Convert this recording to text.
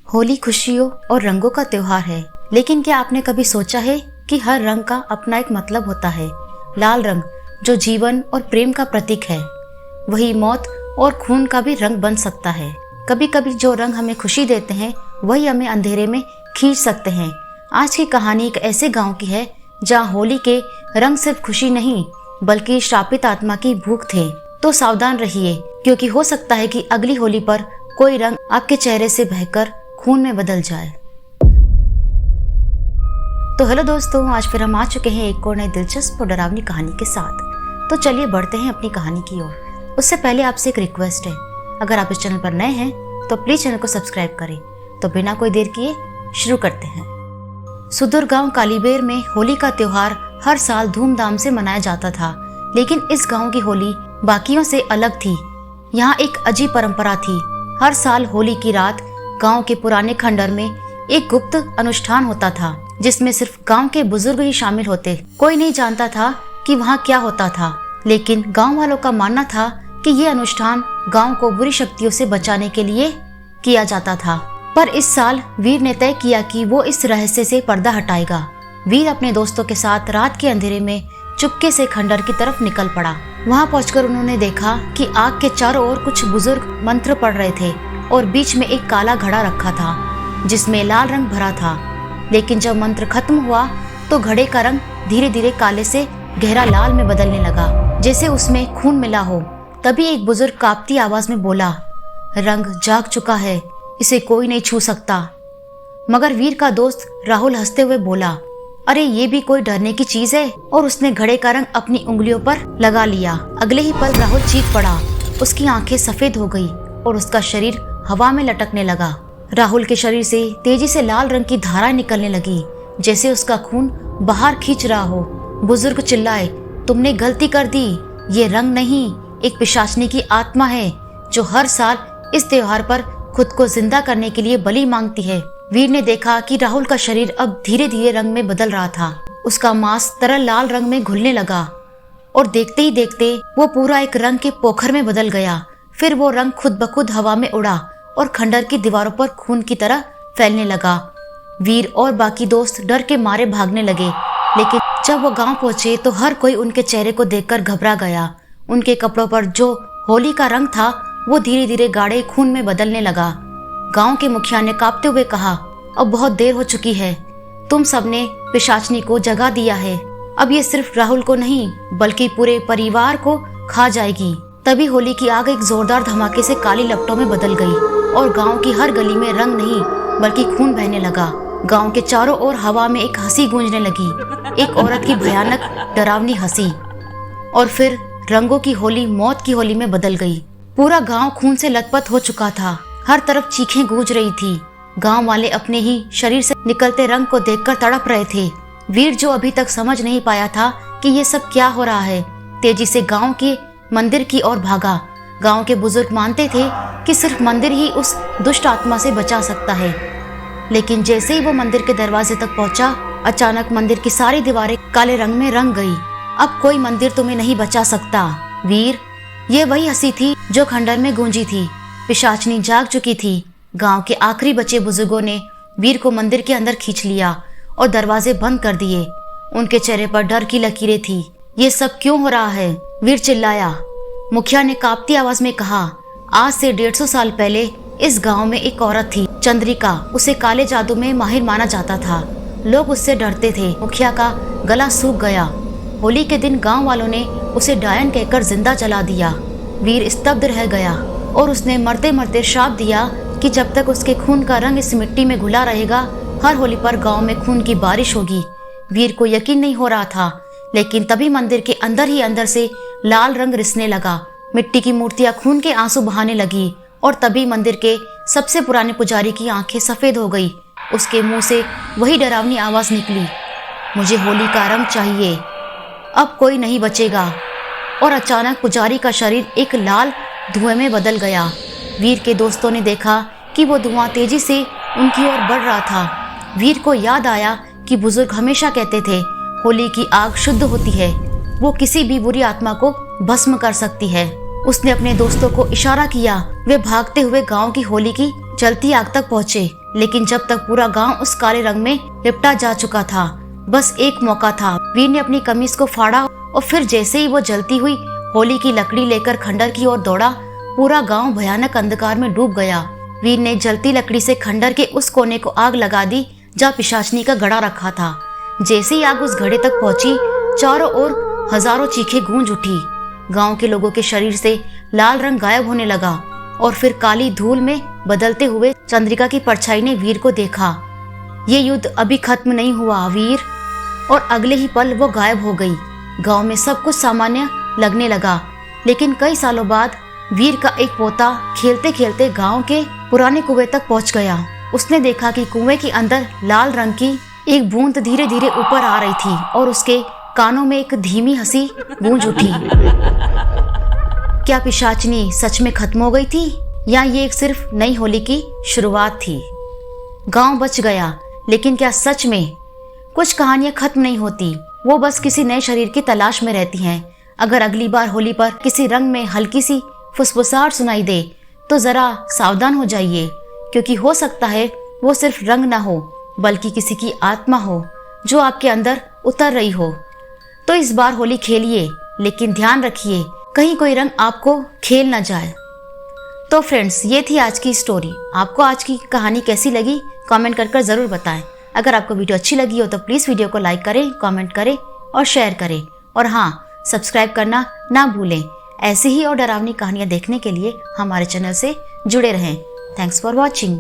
होली खुशियों और रंगों का त्योहार है, लेकिन क्या आपने कभी सोचा है कि हर रंग का अपना एक मतलब होता है। लाल रंग जो जीवन और प्रेम का प्रतीक है, वही मौत और खून का भी रंग बन सकता है। कभी कभी जो रंग हमें खुशी देते हैं वही हमें अंधेरे में खींच सकते हैं। आज की कहानी एक ऐसे गांव की है जहां होली के रंग सिर्फ खुशी नहीं बल्कि श्रापित आत्मा की भूख थे। तो सावधान रहिए, क्योंकि हो सकता है कि अगली होली पर कोई रंग आपके चेहरे से बहकर खून में बदल जाए। तो हेलो दोस्तों, आज फिर हम आ चुके हैं एक और नई दिलचस्प और डरावनी कहानी के साथ। तो चलिए बढ़ते हैं अपनी कहानी की ओर। उससे पहले आपसे एक रिक्वेस्ट है, अगर आप इस चैनल पर नए हैं तो प्लीज चैनल को सब्सक्राइब करें। तो बिना कोई देर किए शुरू करते हैं। सुदूर गांव कालीबेर में होली का त्योहार हर साल धूमधाम से मनाया जाता था, लेकिन इस गांव की होली बाकियों से अलग थी। यहाँ एक अजीब परंपरा थी। हर साल होली की रात गांव के पुराने खंडर में एक गुप्त अनुष्ठान होता था, जिसमें सिर्फ गांव के बुजुर्ग ही शामिल होते। कोई नहीं जानता था कि वहाँ क्या होता था, लेकिन गांव वालों का मानना था कि ये अनुष्ठान गांव को बुरी शक्तियों से बचाने के लिए किया जाता था। पर इस साल वीर ने तय किया कि वो इस रहस्य से पर्दा हटाएगा। वीर अपने दोस्तों के साथ रात के अंधेरे में चुपके से खंडर की तरफ निकल पड़ा। वहाँ पहुंचकर उन्होंने देखा कि आग के चारों ओर कुछ बुजुर्ग मंत्र पढ़ रहे थे और बीच में एक काला घड़ा रखा था जिसमें लाल रंग भरा था। लेकिन जब मंत्र खत्म हुआ तो घड़े का रंग धीरे धीरे काले से गहरा लाल में बदलने लगा, जैसे उसमें खून मिला हो। तभी एक बुजुर्ग कांपती आवाज में बोला, रंग जाग चुका है, इसे कोई नहीं छू सकता। मगर वीर का दोस्त राहुल हंसते हुए बोला, अरे ये भी कोई डरने की चीज है, और उसने घड़े का रंग अपनी उंगलियों पर लगा लिया। अगले ही पल राहुल चीख पड़ा। उसकी आंखें सफेद हो गई और उसका शरीर हवा में लटकने लगा। राहुल के शरीर से तेजी से लाल रंग की धाराएं निकलने लगी, जैसे उसका खून बाहर खींच रहा हो। बुजुर्ग चिल्लाए, तुमने गलती कर दी, ये रंग नहीं, एक पिशाचनी की आत्मा है जो हर साल इस त्योहार पर खुद को जिंदा करने के लिए बलि मांगती है। वीर ने देखा कि राहुल का शरीर अब धीरे धीरे रंग में बदल रहा था। उसका मांस तरल लाल रंग में घुलने लगा और देखते ही देखते वो पूरा एक रंग के पोखर में बदल गया। फिर वो रंग खुद ब खुद हवा में उड़ा और खंडर की दीवारों पर खून की तरह फैलने लगा। वीर और बाकी दोस्त डर के मारे भागने लगे, लेकिन जब वो गांव पहुंचे तो हर कोई उनके चेहरे को देखकर घबरा गया। उनके कपड़ों पर जो होली का रंग था वो धीरे धीरे गाढ़े खून में बदलने लगा। गांव के मुखिया ने कांपते हुए कहा, अब बहुत देर हो चुकी है, तुम सबने पिशाचनी को जगा दिया है। अब ये सिर्फ राहुल को नहीं बल्कि पूरे परिवार को खा जाएगी। तभी होली की आग एक जोरदार धमाके से काली लपटों में बदल गई और गांव की हर गली में रंग नहीं बल्कि खून बहने लगा। गांव के चारों ओर हवा में एक हंसी गूंजने लगी, एक औरत की भयानक डरावनी हंसी। और फिर रंगों की होली मौत की होली में बदल गई। पूरा गांव खून से लथपथ हो चुका था। हर तरफ चीखें गूंज रही थी। गांव वाले अपने ही शरीर से निकलते रंग को देखकर तड़प रहे थे। वीर, जो अभी तक समझ नहीं पाया था कि ये सब क्या हो रहा है, तेजी से गांव के मंदिर की ओर भागा। गांव के बुजुर्ग मानते थे कि सिर्फ मंदिर ही उस दुष्ट आत्मा से बचा सकता है। लेकिन जैसे ही वो मंदिर के दरवाजे तक पहुंचा, अचानक मंदिर की सारी दीवारें काले रंग में रंग गई। अब कोई मंदिर तुम्हें नहीं बचा सकता वीर। ये वही हंसी थी जो खंडर में गूंजी थी। पिशाचनी जाग चुकी थी। गांव के आखिरी बचे बुजुर्गों ने वीर को मंदिर के अंदर खींच लिया और दरवाजे बंद कर दिए। उनके चेहरे पर डर की लकीरें थी। ये सब क्यों हो रहा है? वीर चिल्लाया। मुखिया ने कांपती आवाज में कहा, आज से 150 साल पहले इस गांव में एक औरत थी, चंद्रिका। उसे काले जादू में माहिर माना जाता था। लोग उससे डरते थे। मुखिया का गला सूख गया। होली के दिन गांव वालों ने उसे डायन कहकर जिंदा जला दिया। वीर स्तब्ध रह गया और उसने मरते मरते श्राप दिया कि जब तक उसके खून का रंग इस मिट्टी में घुला रहेगा, हर होली पर गांव में खून की बारिश होगी। वीर को यकीन नहीं हो रहा था, लेकिन तभी मंदिर के अंदर ही अंदर से लाल रंग रिसने लगा। मिट्टी की मूर्तियां खून के आंसू बहाने लगी और तभी मंदिर के सबसे पुराने पुजारी की आंखें सफेद हो गई। उसके मुंह से वही डरावनी आवाज निकली, मुझे होली का रंग चाहिए, अब कोई नहीं बचेगा। और अचानक पुजारी का शरीर एक लाल धुएं में बदल गया। वीर के दोस्तों ने देखा कि वो धुआं तेजी से उनकी ओर बढ़ रहा था। वीर को याद आया कि बुजुर्ग हमेशा कहते थे, होली की आग शुद्ध होती है, वो किसी भी बुरी आत्मा को भस्म कर सकती है। उसने अपने दोस्तों को इशारा किया। वे भागते हुए गांव की होली की जलती आग तक पहुंचे। लेकिन जब तक पूरा गांव उस काले रंग में लिपटा जा चुका था, बस एक मौका था। वीर ने अपनी कमीज को फाड़ा और फिर जैसे ही वो जलती हुई होली की लकड़ी लेकर खंडर की ओर दौड़ा, पूरा गांव भयानक अंधकार में डूब गया। वीर ने जलती लकड़ी से खंडर के उस कोने को आग लगा दी जहाँ पिशाचनी का घड़ा रखा था। जैसे ही आग उस घड़े तक पहुंची, चारों ओर हजारों चीखें गूंज उठी। गांव के लोगों के शरीर से लाल रंग गायब होने लगा और फिर काली धूल में बदलते हुए चंद्रिका की परछाई ने वीर को देखा। ये युद्ध अभी खत्म नहीं हुआ वीर। और अगले ही पल वो गायब हो गई। गांव में सब कुछ सामान्य लगने लगा, लेकिन कई सालों बाद वीर का एक पोता खेलते खेलते गांव के पुराने कुएं तक पहुंच गया। उसने देखा कि कुएं के अंदर लाल रंग की एक बूंद धीरे धीरे ऊपर आ रही थी और उसके कानों में एक धीमी हंसी गूंज उठी। क्या पिशाचनी सच में खत्म हो गई थी या ये एक सिर्फ नई होली की शुरुआत थी? गांव बच गया, लेकिन क्या सच में? कुछ कहानियां खत्म नहीं होती, वो बस किसी नए शरीर की तलाश में रहती हैं। अगर अगली बार होली पर किसी रंग में हल्की सी फुसफुसाहट सुनाई दे तो जरा सावधान हो जाइए, क्योंकि हो सकता है वो सिर्फ रंग ना हो, बल्कि किसी की आत्मा हो जो आपके अंदर उतर रही हो। तो इस बार होली खेलिए, लेकिन ध्यान रखिए कहीं कोई रंग आपको खेल ना जाए। तो फ्रेंड्स, ये थी आज की स्टोरी। आपको आज की कहानी कैसी लगी कमेंट कर जरूर बताएं। अगर आपको वीडियो अच्छी लगी हो तो प्लीज़ वीडियो को लाइक करें, कमेंट करें और शेयर करें। और हाँ, सब्सक्राइब करना ना भूलें। ऐसी ही और डरावनी कहानियाँ देखने के लिए हमारे चैनल से जुड़े रहें। Thanks for watching.